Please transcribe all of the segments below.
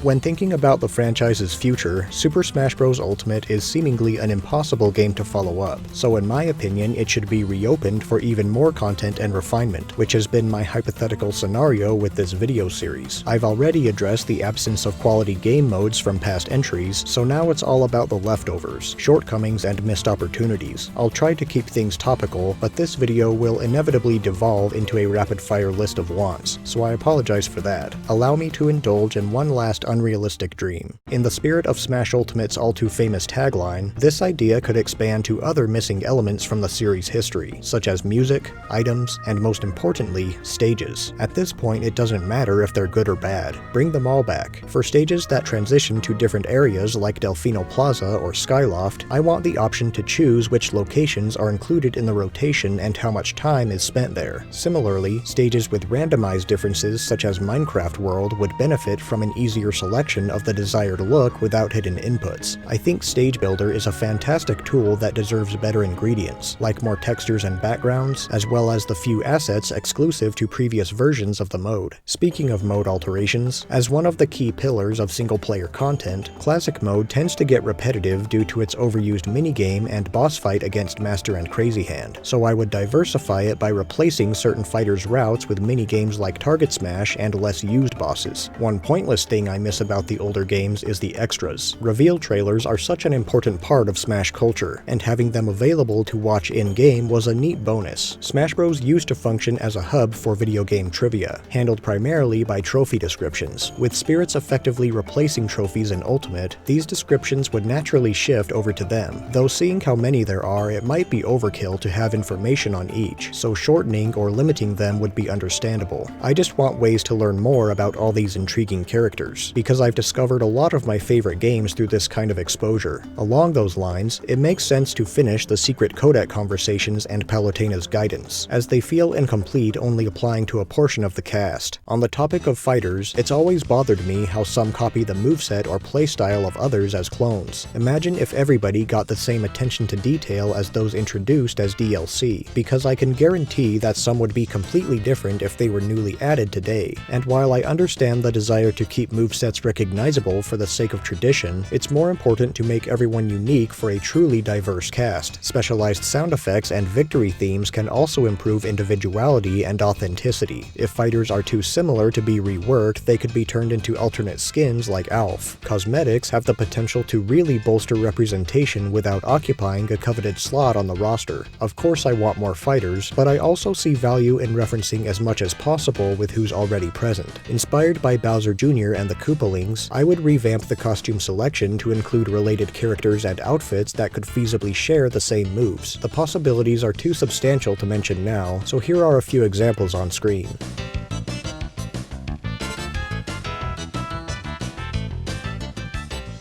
When thinking about the franchise's future, Super Smash Bros. Ultimate is seemingly an impossible game to follow up, so in my opinion it should be reopened for even more content and refinement, which has been my hypothetical scenario with this video series. I've already addressed the absence of quality game modes from past entries, so now it's all about the leftovers, shortcomings, and missed opportunities. I'll try to keep things topical, but this video will inevitably devolve into a rapid-fire list of wants, so I apologize for that. Allow me to indulge in one last unrealistic dream. In the spirit of Smash Ultimate's all-too-famous tagline, this idea could expand to other missing elements from the series' history, such as music, items, and most importantly, stages. At this point, it doesn't matter if they're good or bad. Bring them all back. For stages that transition to different areas like Delfino Plaza or Skyloft, I want the option to choose which locations are included in the rotation and how much time is spent there. Similarly, stages with randomized differences such as Minecraft World would benefit from an easier selection of the desired look without hidden inputs. I think Stage Builder is a fantastic tool that deserves better ingredients, like more textures and backgrounds, as well as the few assets exclusive to previous versions of the mode. Speaking of mode alterations, as one of the key pillars of single-player content, Classic Mode tends to get repetitive due to its overused minigame and boss fight against Master and Crazy Hand, so I would diversify it by replacing certain fighters' routes with minigames like Target Smash and less used bosses. One pointless thing I miss about the older games is the extras. Reveal trailers are such an important part of Smash culture, and having them available to watch in-game was a neat bonus. Smash Bros. Used to function as a hub for video game trivia, handled primarily by trophy descriptions. With spirits effectively replacing trophies in Ultimate, these descriptions would naturally shift over to them, though seeing how many there are, it might be overkill to have information on each, so shortening or limiting them would be understandable. I just want ways to learn more about all these intriguing characters, because I've discovered a lot of my favorite games through this kind of exposure. Along those lines, it makes sense to finish the secret codec conversations and Palutena's guidance, as they feel incomplete only applying to a portion of the cast. On the topic of fighters, it's always bothered me how some copy the moveset or playstyle of others as clones. Imagine if everybody got the same attention to detail as those introduced as DLC, because I can guarantee that some would be completely different if they were newly added today. And while I understand the desire to keep movesets recognizable for the sake of tradition, it's more important to make everyone unique for a truly diverse cast. Specialized sound effects and victory themes can also improve individuality and authenticity. If fighters are too similar to be reworked, they could be turned into alternate skins like Alf. Cosmetics have the potential to really bolster representation without occupying a coveted slot on the roster. Of course I want more fighters, but I also see value in referencing as much as possible with who's already present. Inspired by Bowser Jr. and the Koopalings, I would revamp the costume selection to include related characters and outfits that could feasibly share the same moves. The possibilities are too substantial to mention now, so here are a few examples on screen.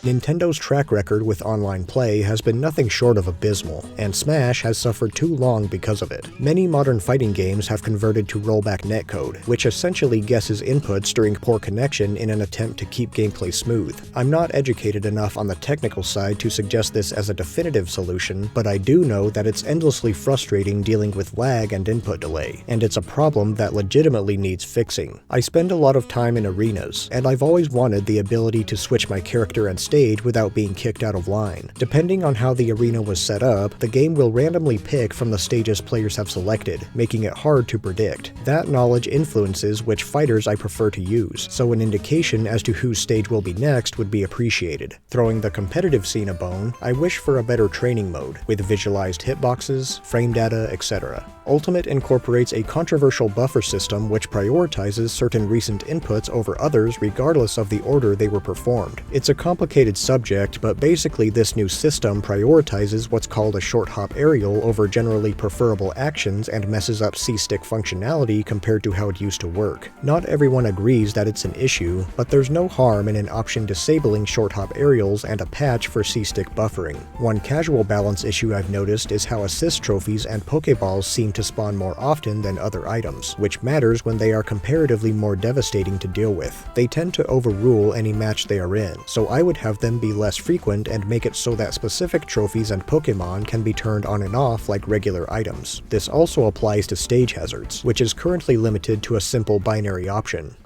Nintendo's track record with online play has been nothing short of abysmal, and Smash has suffered too long because of it. Many modern fighting games have converted to rollback netcode, which essentially guesses inputs during poor connection in an attempt to keep gameplay smooth. I'm not educated enough on the technical side to suggest this as a definitive solution, but I do know that it's endlessly frustrating dealing with lag and input delay, and it's a problem that legitimately needs fixing. I spend a lot of time in arenas, and I've always wanted the ability to switch my character and stage without being kicked out of line. Depending on how the arena was set up, the game will randomly pick from the stages players have selected, making it hard to predict. That knowledge influences which fighters I prefer to use, so an indication as to whose stage will be next would be appreciated. Throwing the competitive scene a bone, I wish for a better training mode, with visualized hitboxes, frame data, etc. Ultimate incorporates a controversial buffer system which prioritizes certain recent inputs over others regardless of the order they were performed. It's a complicated subject, but basically this new system prioritizes what's called a short hop aerial over generally preferable actions and messes up C-stick functionality compared to how it used to work. Not everyone agrees that it's an issue, but there's no harm in an option disabling short hop aerials and a patch for C-stick buffering. One casual balance issue I've noticed is how assist trophies and Pokeballs seem to spawn more often than other items, which matters when they are comparatively more devastating to deal with. They tend to overrule any match they are in, so I would have them be less frequent and make it so that specific trophies and Pokemon can be turned on and off like regular items. This also applies to stage hazards, which is currently limited to a simple binary option.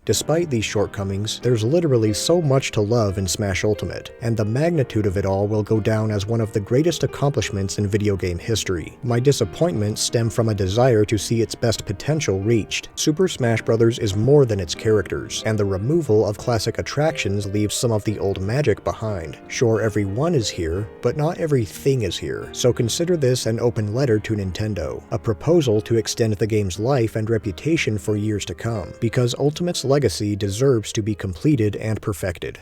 Despite these shortcomings, there's literally so much to love in Smash Ultimate, and the magnitude of it all will go down as one of the greatest accomplishments in video game history. My disappointments stem from a desire to see its best potential reached. Super Smash Bros. Is more than its characters, and the removal of classic attractions leaves some of the old magic behind. Sure, everyone is here, but not everything is here, so consider this an open letter to Nintendo, a proposal to extend the game's life and reputation for years to come, because Ultimate's legacy deserves to be completed and perfected.